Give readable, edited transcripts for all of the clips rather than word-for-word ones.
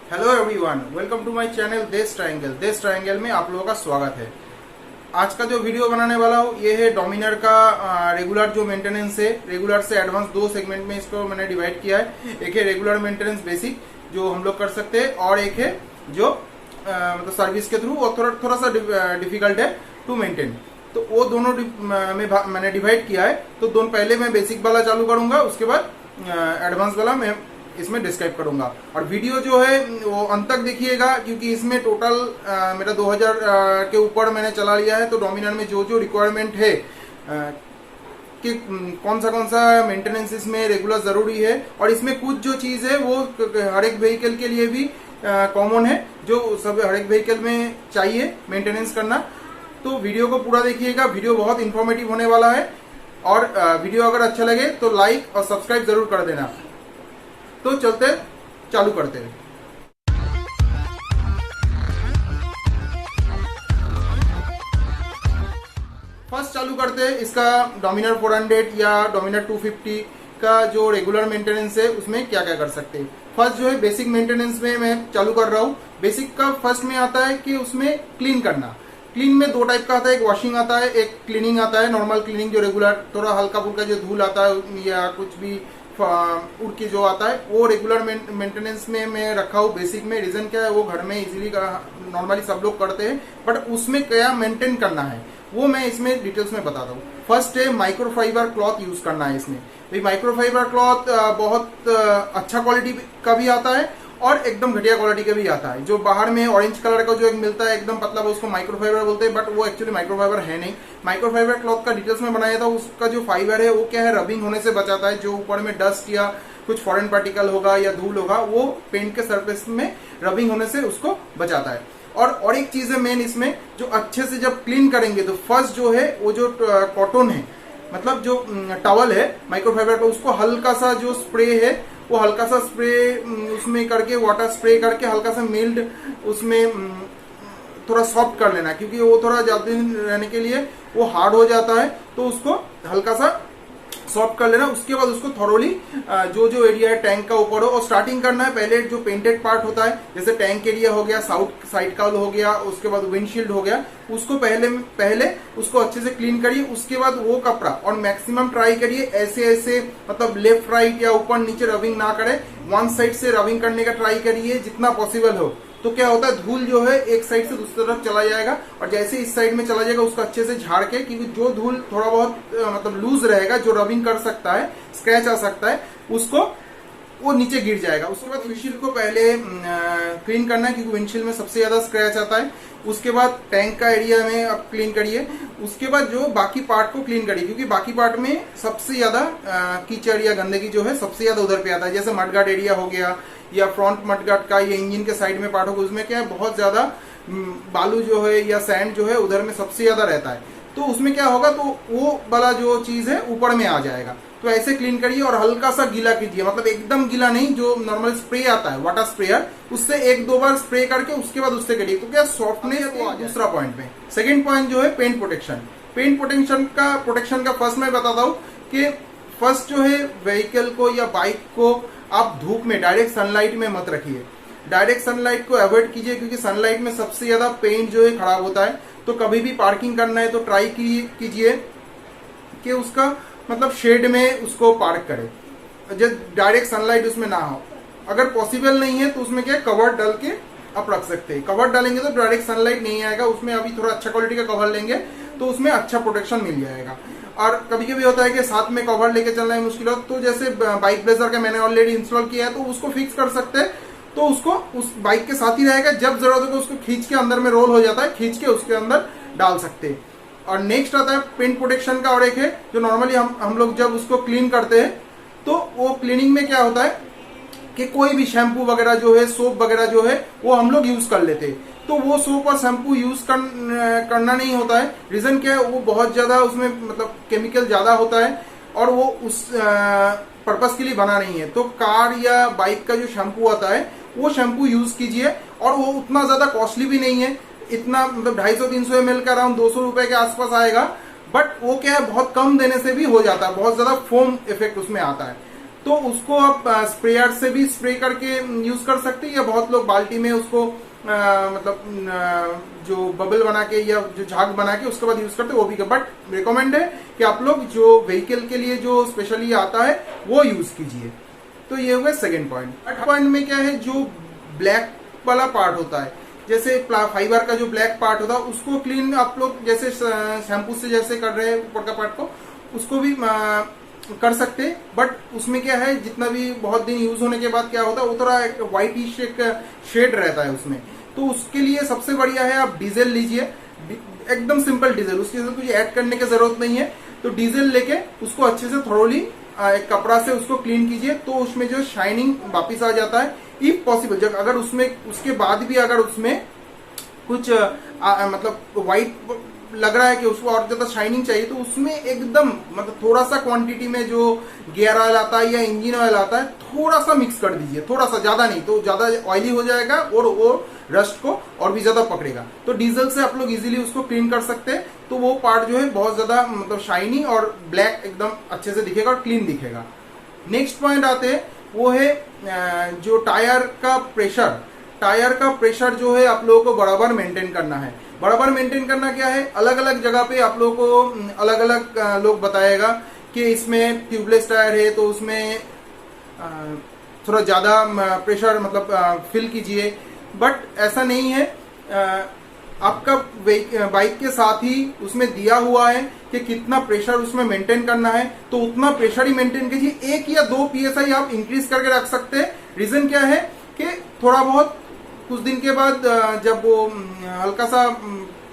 Hello everyone, welcome to my channel Desh triangle. Desh triangle में आप लोगों का स्वागत है। आज का जो वीडियो बनाने वाला हूँ ये है डोमिनर का रेगुलर जो मेंटेनेंस है। रेगुलर से एडवांस दो सेगमेंट में इसको मैंने डिवाइड किया है। एक है रेगुलर मेंटेनेंस बेसिक जो हम लोग कर सकते हैं, और एक है जो मतलब सर्विस के थ्रू और थोड़ा सा डिफिकल्ट है टू मेंटेन। तो वो दोनों में मैंने डिवाइड किया है। तो दोनों पहले मैं बेसिक वाला चालू करूंगा, उसके बाद एडवांस वाला मैं इसमें डिस्क्राइब करूंगा। और वीडियो जो है वो अंत तक देखिएगा, क्योंकि इसमें टोटल मेरा 2000 के ऊपर मैंने चला लिया है। तो डोमिनर में जो जो रिक्वायरमेंट है कि कौन सा मेंटेनेंस इसमें रेगुलर जरूरी है, और इसमें कुछ जो चीज है वो हर एक व्हीकल के लिए भी कॉमन है, जो सब हर एक व्हीकल में चाहिए मेंटेनेंस करना। तो वीडियो को पूरा देखिएगा, वीडियो बहुत इंफॉर्मेटिव होने वाला है। और वीडियो अगर अच्छा लगे तो लाइक और सब्सक्राइब जरूर कर देना। तो चलते चालू करते हैं। फर्स्ट चालू करते हैं इसका डोमिनर 400 या डोमिनर 250 का जो रेगुलर मेंटेनेंस है, उसमें क्या क्या कर सकते हैं। फर्स्ट जो है बेसिक मेंटेनेंस में मैं चालू कर रहा हूँ। बेसिक का फर्स्ट में आता है कि उसमें क्लीन करना। क्लीन में दो टाइप का आता है, एक वॉशिंग आता है, एक क्लीनिंग आता है। नॉर्मल क्लीनिंग जो रेगुलर थोड़ा हल्का फुल्का जो धूल आता है या कुछ भी उड़ के जो आता है, वो रेगुलर मेंटेनेंस में मैं रखा हूँ बेसिक में। रीजन क्या है, वो घर में इजीली नॉर्मली सब लोग करते हैं, बट उसमें क्या मेंटेन करना है वो मैं इसमें डिटेल्स में बताता हूँ। फर्स्ट है माइक्रोफाइबर क्लॉथ यूज करना है इसमें। भाई माइक्रोफाइबर क्लॉथ बहुत अच्छा क्वालिटी का भी आता है और एकदम घटिया क्वालिटी का भी आता है। जो बाहर में ऑरेंज कलर का जो एक मिलता है एकदम पतला, वो उसको माइक्रोफाइबर बोलते हैं, बट वो एक्चुअली माइक्रोफाइबर है नहीं। माइक्रोफाइबर क्लॉथ का डिटेल्स में बनाया था। उसका जो फाइबर है वो क्या है, रबिंग होने से बचाता है। जो ऊपर में डस्ट या कुछ फॉरेन पार्टिकल होगा या धूल होगा, वो पेंट के सरफेस में रबिंग होने से उसको बचाता है। और एक चीज है मेन इसमें, जो अच्छे से जब क्लीन करेंगे तो फर्स्ट जो है वो जो कॉटन है, मतलब जो टॉवल है माइक्रोफाइबर का, उसको हल्का सा जो स्प्रे है वो हल्का सा स्प्रे उसमें करके, वाटर स्प्रे करके हल्का सा मिल्ड उसमें थोड़ा सॉफ्ट कर लेना, क्योंकि वो थोड़ा ज्यादा दिन रहने के लिए वो हार्ड हो जाता है। तो उसको हल्का सा सॉफ्ट कर लेना। उसके बाद उसको थोरोली जो जो एरिया है टैंक का ऊपर हो, और स्टार्टिंग करना है पहले जो पेंटेड पार्ट होता है, जैसे टैंक एरिया हो गया, साउथ साइड का हो गया, उसके बाद विंडशील्ड हो गया, उसको पहले उसको अच्छे से क्लीन करिए। उसके बाद वो कपड़ा, और मैक्सिमम ट्राई करिए ऐसे मतलब लेफ्ट राइट या ऊपर नीचे रबिंग ना करे, वन साइड से रबिंग करने का ट्राई करिए जितना पॉसिबल हो। तो क्या होता है, धूल जो है एक साइड से दूसरी तरफ चला जाएगा, और जैसे इस साइड में चला जाएगा उसको अच्छे से झाड़ के, क्योंकि जो धूल थोड़ा बहुत मतलब लूज रहेगा, जो रबिंग कर सकता है, स्क्रैच आ सकता है, उसको वो नीचे गिर जाएगा। उसके बाद विंडशील्ड को पहले क्लीन करना है, क्योंकि विंडशील्ड में सबसे ज्यादा स्क्रैच आता है। उसके बाद टैंक का एरिया में आप क्लीन करिए। उसके बाद जो बाकी पार्ट को क्लीन करिए, क्योंकि बाकी पार्ट में सबसे ज्यादा कीचड़ या गंदगी जो है सबसे ज्यादा उधर पे आता है। जैसे मडगार्ड एरिया हो गया, या फ्रंट मडगार्ड का, या इंजन के साइड में पार्ट होगा, उसमें क्या है बहुत ज्यादा बालू जो है या सैंड जो है उधर में सबसे ज्यादा रहता है। तो उसमें क्या होगा, तो वो वाला जो चीज है ऊपर में आ जाएगा। तो ऐसे क्लीन करिए और हल्का सा गीला कीजिए, मतलब एकदम गीला नहीं, जो नॉर्मल स्प्रे आता है वाटर स्प्रेयर, उससे एक दो बार स्प्रे करके उसके बाद उससे करिए। तो क्या सॉफ्टनेस तो दूसरा पॉइंट में। सेकंड पॉइंट जो है पेंट प्रोटेक्शन। पेंट प्रोटेक्शन का फर्स्ट मैं बताता हूँ कि फर्स्ट जो है व्हीकल को या बाइक को आप धूप में, डायरेक्ट सनलाइट में मत रखिए। डायरेक्ट सनलाइट को अवॉइड कीजिए, क्योंकि सनलाइट में सबसे ज्यादा पेंट जो है खराब होता है। तो कभी भी पार्किंग करना है तो ट्राई कीजिए कि उसका मतलब शेड में उसको पार्क करें, जब डायरेक्ट सनलाइट उसमें ना हो। अगर पॉसिबल नहीं है तो उसमें क्या कवर डाल के आप रख सकते हैं। कवर डालेंगे तो डायरेक्ट सनलाइट नहीं आएगा उसमें। अभी थोड़ा अच्छा क्वालिटी का कवर लेंगे तो उसमें अच्छा प्रोटेक्शन मिल जाएगा। और कभी कभी होता है कि साथ में कवर लेके चलना है मुश्किल हो, तो जैसे बाइक ब्लेजर का मैंने ऑलरेडी इंस्टॉल किया है, तो उसको फिक्स कर सकते हैं। तो उसको उस बाइक के साथ ही रहेगा, जब जरूरत हो उसको खींच के अंदर में रोल हो जाता है, खींच के उसके अंदर डाल सकते हैं। और नेक्स्ट आता है पेंट प्रोटेक्शन का, और एक है जो नॉर्मली हम लोग जब उसको क्लीन करते हैं, तो वो क्लीनिंग में क्या होता है कि कोई भी शैम्पू वगैरह जो है, सोप वगैरह जो है, वो हम लोग यूज कर लेते हैं। तो वो सोप और शैम्पू यूज करना नहीं होता है। रीजन क्या है, वो बहुत ज्यादा उसमें मतलब केमिकल ज्यादा होता है, और वो उस पर्पस के लिए बना नहीं है। तो कार या बाइक का जो शैम्पू आता है वो शैम्पू यूज कीजिए, और वो उतना ज्यादा कॉस्टली भी नहीं है। इतना मतलब 250-300 ml का अराउंड 200 रुपए के आसपास आएगा, बट वो क्या है बहुत कम देने से भी हो जाता है, बहुत ज्यादा फोम इफेक्ट उसमें आता है। तो उसको आप स्प्रेयर से भी स्प्रे करके यूज कर सकते हैं, या बहुत लोग बाल्टी में उसको जो बबल बना के या जो झाग बना के उसके बाद यूज करते हैं वो भी। बट रिकमेंड है कि आप लोग जो व्हीकल के लिए जो स्पेशली आता है वो यूज कीजिए। तो ये हो गया सेकेंड पॉइंट। थर्ड पॉइंट में क्या है, जो ब्लैक वाला पार्ट होता है, जैसे फाइबर का जो ब्लैक पार्ट होता है उसको क्लीन आप लोग जैसे शैम्पू से जैसे कर रहे हैं ऊपर का पार्ट को, उसको भी कर सकते हैं। बट उसमें क्या है, जितना भी बहुत दिन यूज होने के बाद क्या होता है, वो थोड़ा एक व्हाइटिश शेड रहता है उसमें। तो उसके लिए सबसे बढ़िया है आप डीजल लीजिए, एकदम सिंपल डीजल, उसके साथ कुछ ऐड करने की जरूरत नहीं है। तो डीजल लेके उसको अच्छे से थोड़ी एक कपड़ा से उसको क्लीन कीजिए, तो उसमें जो शाइनिंग वापिस आ जाता है। इफ पॉसिबल जब अगर उसमें उसके बाद भी अगर उसमें कुछ मतलब व्हाइट लग रहा है कि उसको और ज्यादा शाइनिंग चाहिए, तो उसमें एकदम मतलब थोड़ा सा क्वांटिटी में जो गियर ऑयल आता है या इंजन ऑयल आता है थोड़ा सा मिक्स कर दीजिए, थोड़ा सा, ज्यादा नहीं, तो ज्यादा ऑयली हो जाएगा और वो रस्ट को और भी ज्यादा पकड़ेगा। तो डीजल से आप लोग इजीली उसको क्लीन कर सकते हैं, तो वो पार्ट जो है बहुत ज्यादा मतलब शाइनी और ब्लैक एकदम अच्छे से दिखेगा और क्लीन दिखेगा। नेक्स्ट पॉइंट आते हैं, वो है जो टायर का प्रेशर। टायर का प्रेशर जो है आप लोगों को बराबर मेंटेन करना है। बराबर मेंटेन करना क्या है, अलग अलग जगह पे आप लोगों को अलग अलग लोग बताएगा कि इसमें ट्यूबलेस टायर है तो उसमें थोड़ा ज्यादा प्रेशर मतलब फिल कीजिए, बट ऐसा नहीं है। आपका बाइक के साथ ही उसमें दिया हुआ है कि कितना प्रेशर उसमें मेंटेन करना है, तो उतना प्रेशर ही मेंटेन कीजिए। 1 या 2 PSI आप इंक्रीज करके रख सकते हैं। रीजन क्या है कि थोड़ा बहुत कुछ दिन के बाद जब वो हल्का सा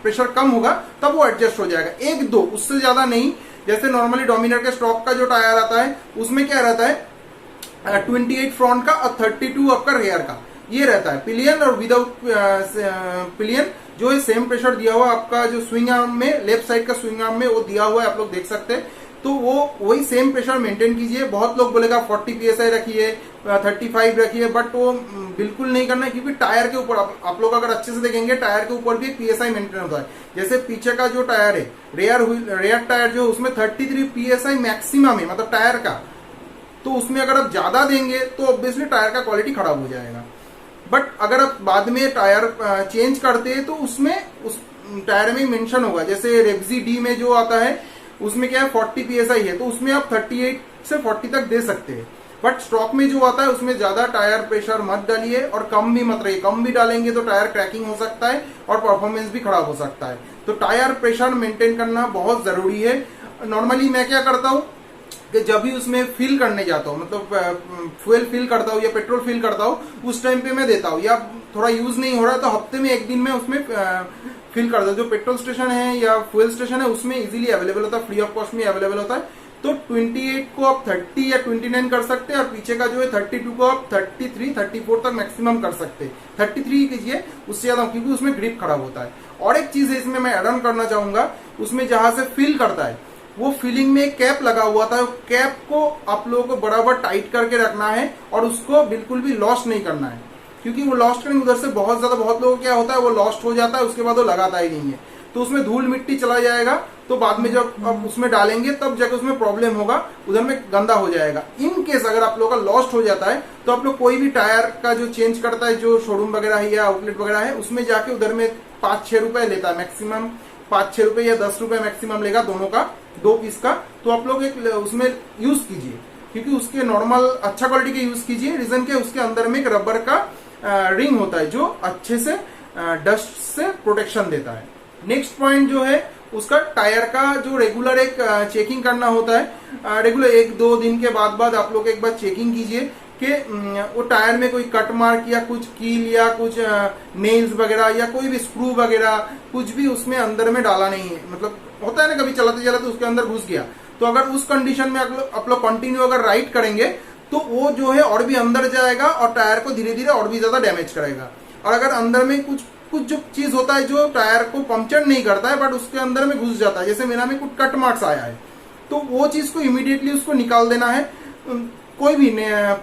प्रेशर कम होगा तब वो एडजस्ट हो जाएगा। 1-2 उससे ज्यादा नहीं। जैसे नॉर्मली डोमिनर के स्टॉक का जो टायर आता है उसमें क्या रहता है 28 फ्रंट का और 32 आपका रेयर का, ये रहता है। पिलियन और विदाउट पिलियन जो है सेम प्रेशर दिया हुआ आपका जो स्विंग आर्म में, लेफ्ट साइड का स्विंग आर्म में वो दिया हुआ है, आप लोग देख सकते हैं। तो वो वही सेम प्रेशर मेंटेन कीजिए। बहुत लोग बोलेगा 40 PSI रखिए, 35 रखिए, बट वो बिल्कुल नहीं करना है, क्योंकि टायर के ऊपर आप लोग अगर अच्छे से देखेंगे टायर के ऊपर भी एक PSI मेंटेन होता है। जैसे पीछे का जो टायर है रेयर टायर जो उसमें 33 PSI मैक्सिमम है, मतलब टायर का। तो उसमें अगर आप ज्यादा देंगे तो ऑब्वियसली टायर का क्वालिटी खराब हो जाएगा। बट अगर आप बाद में टायर चेंज करते हैं तो उसमें उस टायर में मेंशन होगा। जैसे रेब्जी डी में जो आता है उसमें क्या है 40 PSI है, तो उसमें आप 38 से 40 तक दे सकते हैं। बट स्टॉक में जो आता है उसमें ज्यादा टायर प्रेशर मत डालिए और कम भी मत रहिए। कम भी डालेंगे तो टायर क्रैकिंग हो सकता है और परफॉर्मेंस भी खराब हो सकता है। तो टायर प्रेशर मेंटेन करना बहुत जरूरी है। नॉर्मली मैं क्या करता हूँ कि जब भी उसमें फिल करने जाता हूँ, मतलब फ्यूल फिल करता हूँ या पेट्रोल फिल करता हूँ, उस टाइम पे मैं देता हूँ, या थोड़ा यूज नहीं हो रहा तो हफ्ते में 1 दिन में उसमें फिल करता हूँ। जो पेट्रोल स्टेशन है या फ्यूल स्टेशन है उसमें इजीली अवेलेबल होता है, फ्री ऑफ कॉस्ट में अवेलेबल होता है। तो 28 को आप 30 या 29 कर सकते हैं, और पीछे का जो है 32 को आप 33, 34 तक मैक्सिमम कर सकते हैं। 33 कीजिए, उससे ज्यादा, क्योंकि उसमें ग्रिप खराब होता है। और एक चीज है इसमें मैं एड ऑन करना चाहूंगा, उसमें जहां से फिल करता है वो फिलिंग में एक कैप लगा हुआ था, कैप को आप लोगों को बराबर टाइट करके रखना है और उसको बिल्कुल भी लॉस्ट नहीं करना है, क्योंकि वो लॉस्ट करेंगे उधर से बहुत लोगों को क्या होता है वो लॉस्ट हो जाता है, उसके बाद वो लगाता ही नहीं है, तो उसमें धूल मिट्टी चला जाएगा। तो बाद में जब आप उसमें डालेंगे तब जाकर उसमें प्रॉब्लम होगा, उधर में गंदा हो जाएगा। इन केस अगर आप लोग का लॉस्ट हो जाता है तो आप लोग कोई भी टायर का जो चेंज करता है, जो शोरूम वगैरह है या आउटलेट वगैरह है, उसमें जाके उधर में 5-6 रुपए लेता है मैक्सिमम, 5-6 रुपए या 10 रुपए मैक्सिमम लेगा दोनों का, 2 पीस का। तो आप लोग एक उसमें यूज कीजिए, क्योंकि उसके नॉर्मल अच्छा क्वालिटी के यूज कीजिए। रीजन क्या, उसके अंदर में एक रबर का रिंग होता है जो अच्छे से डस्ट से प्रोटेक्शन देता है। नेक्स्ट पॉइंट जो है उसका टायर का जो रेगुलर एक चेकिंग करना होता है। रेगुलर 1-2 दिन के बाद आप लोग एक बार चेकिंग कीजिए कि वो टायर में कोई कट मार्क या कुछ कील या कुछ नेल्स वगैरह या कोई भी स्क्रू वगैरह कुछ भी उसमें अंदर में डाला नहीं है। मतलब होता है ना कभी चलाते चलाते उसके अंदर घुस गया, तो अगर उस कंडीशन में आप लोग कंटिन्यू अगर राइड करेंगे तो वो जो है और भी अंदर जाएगा और टायर को धीरे धीरे और भी ज्यादा डैमेज करेगा। और अगर अंदर में कुछ जो चीज होता है जो टायर को पंक्चर नहीं करता है बट उसके अंदर में घुस जाता है, जैसे मेरा में कुछ कट मार्क्स आया है, तो वो चीज को इमीडिएटली उसको निकाल देना है। कोई भी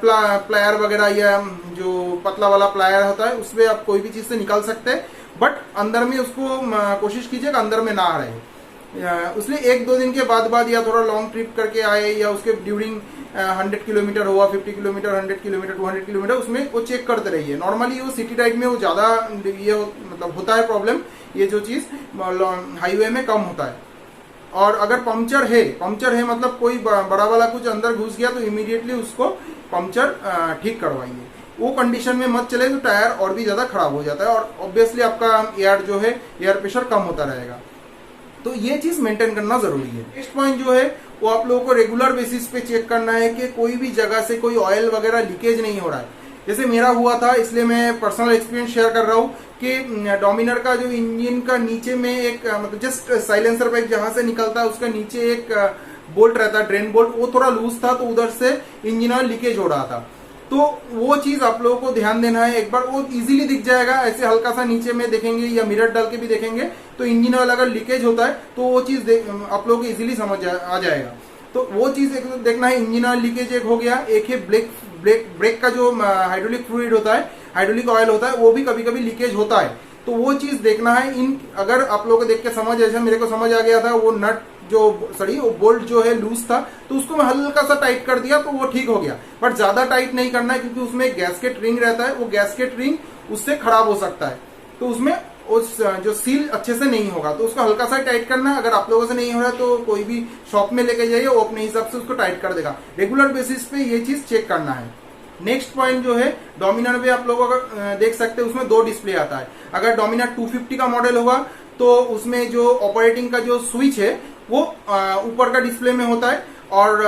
प्लायर वगैरह या जो पतला वाला प्लायर होता है उसमें आप कोई भी चीज से निकाल सकते हैं, बट अंदर में उसको कोशिश कीजिएगा अंदर में ना रहे। इसलिए 1-2 दिन के बाद या थोड़ा लॉन्ग ट्रिप करके आए या उसके ड्यूरिंग 100 किलोमीटर हुआ, 50 किलोमीटर, 100 किलोमीटर, 200 किलोमीटर, उसमें वो चेक करते रहिए। नॉर्मली वो सिटी राइड में वो ज्यादा ये मतलब होता है प्रॉब्लम, ये जो चीज हाईवे में कम होता है। और अगर पंक्चर है मतलब कोई बड़ा वाला कुछ अंदर घुस गया तो इमीडिएटली उसको पंक्चर ठीक करवाइए। वो कंडीशन में मत चले तो टायर और भी ज्यादा खराब हो जाता है और ऑब्वियसली आपका एयर जो है, एयर प्रेशर कम होता रहेगा। तो ये चीज मेंटेन करना जरूरी है। नेक्स्ट पॉइंट जो है वो आप लोगों को रेगुलर बेसिस पे चेक करना है कि कोई भी जगह से कोई ऑयल वगैरह लीकेज नहीं हो रहा है। जैसे मेरा हुआ था, इसलिए मैं पर्सनल एक्सपीरियंस शेयर कर रहा हूँ कि डोमिनर का जो इंजन का नीचे में एक मतलब जस्ट साइलेंसर पाइप जहां से निकलता है उसका नीचे एक बोल्ट रहता है, ड्रेन बोल्ट, वो थोड़ा लूज था तो उधर से इंजन ऑयल लीकेज हो रहा था। तो वो चीज आप लोगों को ध्यान देना है। एक बार वो इजीली दिख जाएगा, ऐसे हल्का सा नीचे में देखेंगे या मिरर डाल के भी देखेंगे तो इंजन ऑयल अगर लीकेज होता है तो वो चीज आप लोगों को इजीली समझ आ जाएगा। तो वो चीज एक देखना है, इंजन ऑयल लीकेज एक हो गया, एक है ब्रेक का जो हाइड्रोलिक फ्लूइड होता है, हाइड्रोलिक ऑयल होता है, वो भी कभी कभी लीकेज होता है। तो वो चीज देखना है। इन अगर आप लोगों को देख के समझ, जैसे मेरे को समझ आ गया था, वो नट जो वो बोल्ट जो है लूज था तो उसको मैं हल्का सा टाइट कर दिया तो वो ठीक हो गया। बट ज्यादा टाइट नहीं करना है क्योंकि उसमें गैस्केट रिंग रहता है, वो गैस्केट रिंग उससे खराब हो सकता है। तो उसमें उस जो सील अच्छे से नहीं होगा, तो उसको हल्का सा टाइट करना है। अगर आप लोगों से नहीं हो रहा तो कोई भी शॉप में लेके जाइए, वो अपने हिसाब से उसको टाइट कर देगा। रेगुलर बेसिस पे ये चीज चेक करना है। नेक्स्ट पॉइंट जो है, डोमिनर में आप लोग अगर देख सकते हैं उसमें 2 डिस्प्ले आता है। अगर डोमिनर 250 का मॉडल होगा तो उसमें जो ऑपरेटिंग का जो स्विच है वो ऊपर का डिस्प्ले में होता है, और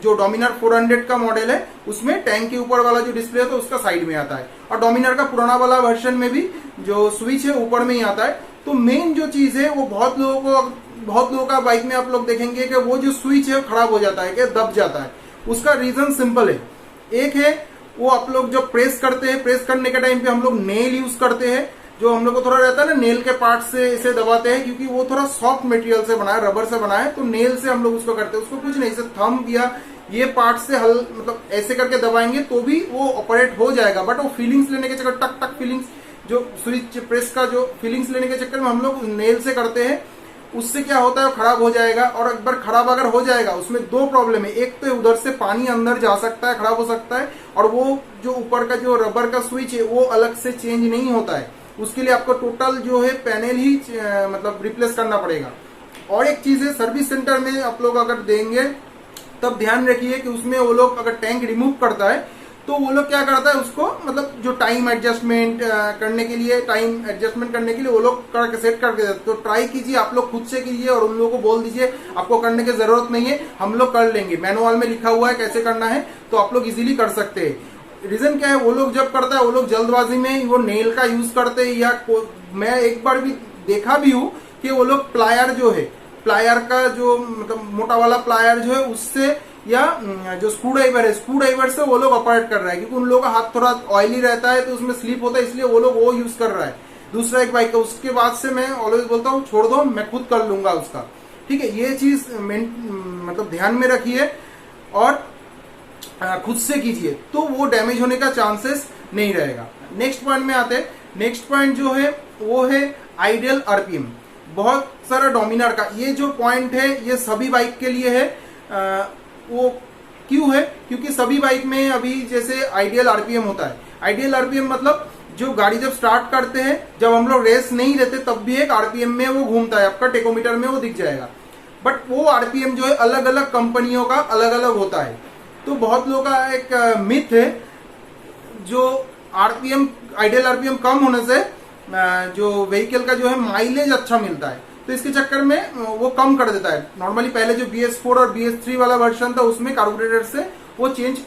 जो डोमिनर 400 का मॉडल है उसमें टैंक के ऊपर वाला जो डिस्प्ले है तो उसका साइड में आता है। और डोमिनर का पुराना वाला वर्जन में भी जो स्विच है ऊपर में ही आता है। तो मेन जो चीज है वो बहुत लोगों का बाइक में आप लोग देखेंगे कि वो जो स्विच है खराब हो जाता है, कि दब जाता है। उसका रीजन सिंपल है। एक है वो आप लोग जब प्रेस करते हैं, प्रेस करने के टाइम पे हम लोग नेल यूज करते हैं, जो हम लोग को थोड़ा रहता है ना, नेल के पार्ट से इसे दबाते हैं क्योंकि वो थोड़ा सॉफ्ट मटेरियल से बना है, रबर से बना है, तो नेल से हम लोग उसको करते हैं। उसको कुछ नहीं, इसे थंब या ये पार्ट से मतलब ऐसे करके दबाएंगे तो भी वो ऑपरेट हो जाएगा। बट वो फीलिंग्स लेने के चक्कर, टक टक फीलिंग्स, जो स्विच प्रेस का जो फीलिंग्स लेने के चक्कर में हम लोग नेल से करते हैं, उससे क्या होता है खराब हो जाएगा। और एक बार खराब अगर हो जाएगा उसमें 2 प्रॉब्लम है। एक तो उधर से पानी अंदर जा सकता है, खराब हो सकता है, और वो जो ऊपर का जो रबर का स्विच है वो अलग से चेंज नहीं होता है। उसके लिए आपको टोटल जो है पैनल ही मतलब रिप्लेस करना पड़ेगा। और एक चीज है, सर्विस सेंटर में आप लोग अगर देंगे तब ध्यान रखिए कि उसमें वो लोग अगर टैंक रिमूव करता है तो वो लोग क्या करता है उसको मतलब जो टाइम एडजस्टमेंट करने के लिए वो लोग सेट करके देते। तो ट्राई कीजिए, आप लोग खुद से कीजिए और उन लोगों को बोल दीजिए आपको करने की जरूरत नहीं है, हम लोग कर लेंगे, मैनुअल में लिखा हुआ है कैसे करना है, तो आप लोग इजीली कर सकते हैं। रीजन क्या है, वो लोग जब करता है वो लोग जल्दबाजी में वो नेल का यूज करते हैं, या मैं एक बार भी देखा भी हूँ कि वो लोग प्लायर जो है, प्लायर का जो मतलब मोटा वाला प्लायर जो है उससे, या जो स्क्रू ड्राइवर से वो लोग ऑपरेट कर रहा है, क्योंकि उन लोगों का हाथ थोड़ा ऑयली रहता है तो उसमें स्लिप होता है, इसलिए वो लोग वो यूज कर रहा है। दूसरा एक बाइक का, उसके बाद से मैं ऑलवेज बोलता हूँ छोड़ दो, मैं खुद कर लूंगा उसका। ठीक है, ये चीज मतलब ध्यान में रखिए और खुद से कीजिए तो वो डैमेज होने का चांसेस नहीं रहेगा। नेक्स्ट पॉइंट में आते हैं। नेक्स्ट पॉइंट जो है वो है आइडियल आरपीएम। बहुत सारा डोमिनर का ये जो पॉइंट है ये सभी बाइक के लिए है। वो क्यों है, क्योंकि सभी बाइक में अभी जैसे आइडियल आरपीएम होता है। आइडियल आरपीएम मतलब जो गाड़ी जब स्टार्ट करते हैं, जब हम लोग रेस नहीं देते तब भी एक आरपीएम में वो घूमता है, आपका टेकोमीटर में वो दिख जाएगा। बट वो आरपीएम जो है अलग अलग कंपनियों का अलग अलग होता है। तो बहुत लोगों का एक मिथ है, जो आरपीएम आइडियल आरपीएम कम होने से जो व्हीकल का जो है माइलेज अच्छा मिलता है, तो इसके चक्कर में वो कम कर देता है। नॉर्मली पहले जो BS4 और BS3 वाला वर्जन था उसमें कार्बोरेटर से वो चेंज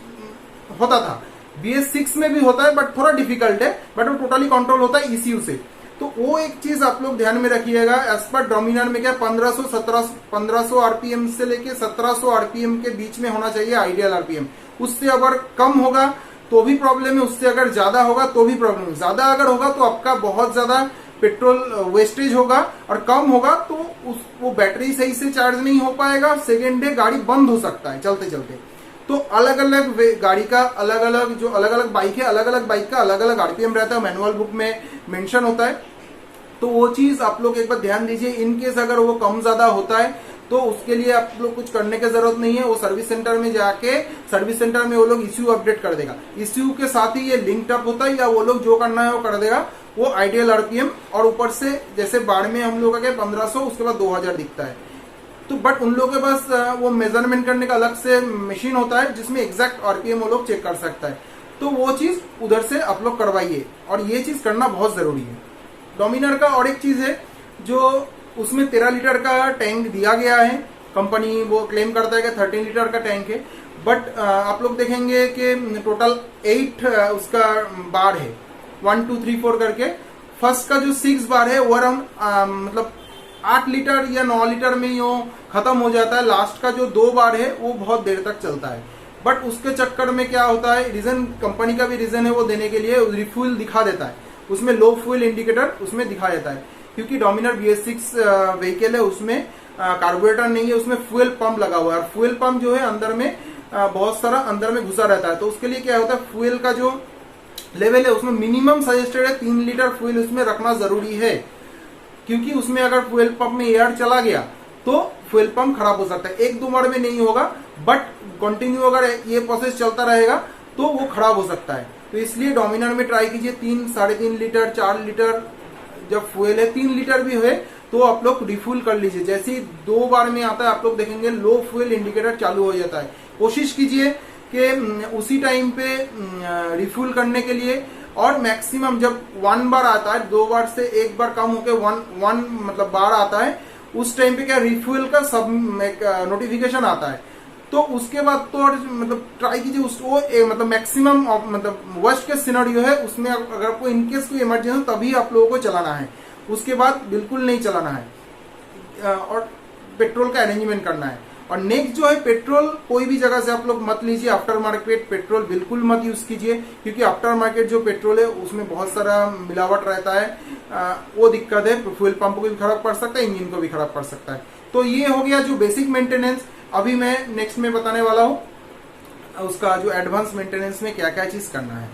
होता था। BS6 में भी होता है बट थोड़ा डिफिकल्ट है, बट वो टोटली कंट्रोल होता है ECU से। तो वो एक चीज आप लोग ध्यान में रखिएगा। एज पर डोमिनर में क्या 1500 आरपीएम से लेके 1700 आरपीएम के बीच में होना चाहिए आइडियल आरपीएम। उससे अगर कम होगा तो भी प्रॉब्लम है, उससे अगर ज्यादा होगा तो भी प्रॉब्लम है। ज्यादा अगर होगा तो आपका बहुत ज्यादा पेट्रोल वेस्टेज होगा, और कम होगा तो वो बैटरी सही से चार्ज नहीं हो पाएगा, सेकेंड डे गाड़ी बंद हो सकता है चलते चलते। तो अलग अलग गाड़ी का अलग अलग बाइक है, अलग अलग बाइक का अलग अलग आरपीएम रहता है, मैनुअल बुक में मेंशन होता है। तो वो चीज आप लोग एक बार ध्यान दीजिए। इनकेस अगर वो कम ज्यादा होता है तो उसके लिए आप लोग कुछ करने की जरूरत नहीं है। वो सर्विस सेंटर में जाके सर्विस सेंटर में वो लोग इश्यू अपडेट कर देगा। इश्यू के साथ ही ये लिंक्ड अप होता है, या वो लोग जो करना है वो कर देगा। वो आइडियल आरपीएम और ऊपर से जैसे बाढ़ में हम लोग का 1500 उसके बाद 2000 दिखता है। तो बट उन लोगों के पास वो मेजरमेंट करने का अलग से मशीन होता है जिसमें एग्जैक्ट आरपीएम वो लोग चेक कर सकता है। तो वो चीज उधर से आप लोग करवाइए, और ये चीज करना बहुत जरूरी है। डोमिनर का और एक चीज है, जो उसमें 13 लीटर का टैंक दिया गया है। कंपनी वो क्लेम करता है कि 13 लीटर का टैंक है, बट आप लोग देखेंगे कि टोटल 8 उसका बार है, 1 2 3 4 करके। फर्स्ट का जो 6 बार है वो अराउंड मतलब 8 लीटर या 9 लीटर में यो खत्म हो जाता है। लास्ट का जो 2 बार है वो बहुत देर तक चलता है, बट उसके चक्कर में क्या होता है, रीजन कंपनी का भी रीजन है वो देने के लिए रिफ्यूल दिखा देता है, उसमें लो फ्यूल इंडिकेटर उसमें दिखा देता है। क्योंकि डोमिनर BS6 व्हीकल है, उसमें कार्बोरेटर नहीं है, उसमें फ्यूल पंप लगा हुआ है। और फ्यूल पंप जो है अंदर में बहुत सारा अंदर में घुसा रहता है। तो उसके लिए क्या होता है, फ्यूल का जो लेवल है उसमें मिनिमम सजेस्टेड है 3 लीटर फ्यूल उसमें रखना जरूरी है। क्योंकि उसमें अगर फ्यूल पंप में एयर चला गया तो फ्यूल पंप खराब हो सकता है। 1-2 बार में नहीं होगा, बट कंटिन्यू अगर ये प्रोसेस चलता रहेगा तो वो खराब हो सकता है। तो इसलिए डोमिनर में ट्राई कीजिए 3, 3.5 लीटर, 4 लीटर जब फ्यूल है 3 लीटर भी है तो आप लोग रिफ्यूल कर लीजिए। जैसे ही 2 बार में आता है आप लोग देखेंगे लो फ्यूल इंडिकेटर चालू हो जाता है। कोशिश कीजिए कि उसी टाइम पे रिफ्यूल करने के लिए। और मैक्सिमम जब 1 बार आता है, 2 बार से 1 बार कम होकर 1 मतलब बार आता है, उस टाइम पे क्या रिफ्यूल का सब नोटिफिकेशन आता है। तो उसके बाद तो मतलब ट्राई कीजिए वो मतलब मैक्सिमम मतलब वर्स्ट के सिनेरियो है उसमें अगर आपको इनकेस कोई इमरजेंसी तभी आप लोगों को चलाना है, उसके बाद बिल्कुल नहीं चलाना है। और पेट्रोल का अरेंजमेंट करना है। और नेक्स्ट जो है, पेट्रोल कोई भी जगह से आप लोग मत लीजिए। आफ्टर मार्केट पेट्रोल बिल्कुल मत यूज कीजिए, क्योंकि आफ्टर मार्केट जो पेट्रोल है उसमें बहुत सारा मिलावट रहता है। वो दिक्कत है, फ्यूल पंप को भी खराब कर सकता है, इंजन को भी खराब कर सकता है। तो ये हो गया जो बेसिक मेंटेनेंस। अभी मैं नेक्स्ट में बताने वाला हूँ उसका जो एडवांस मेंटेनेंस में क्या क्या चीज करना है।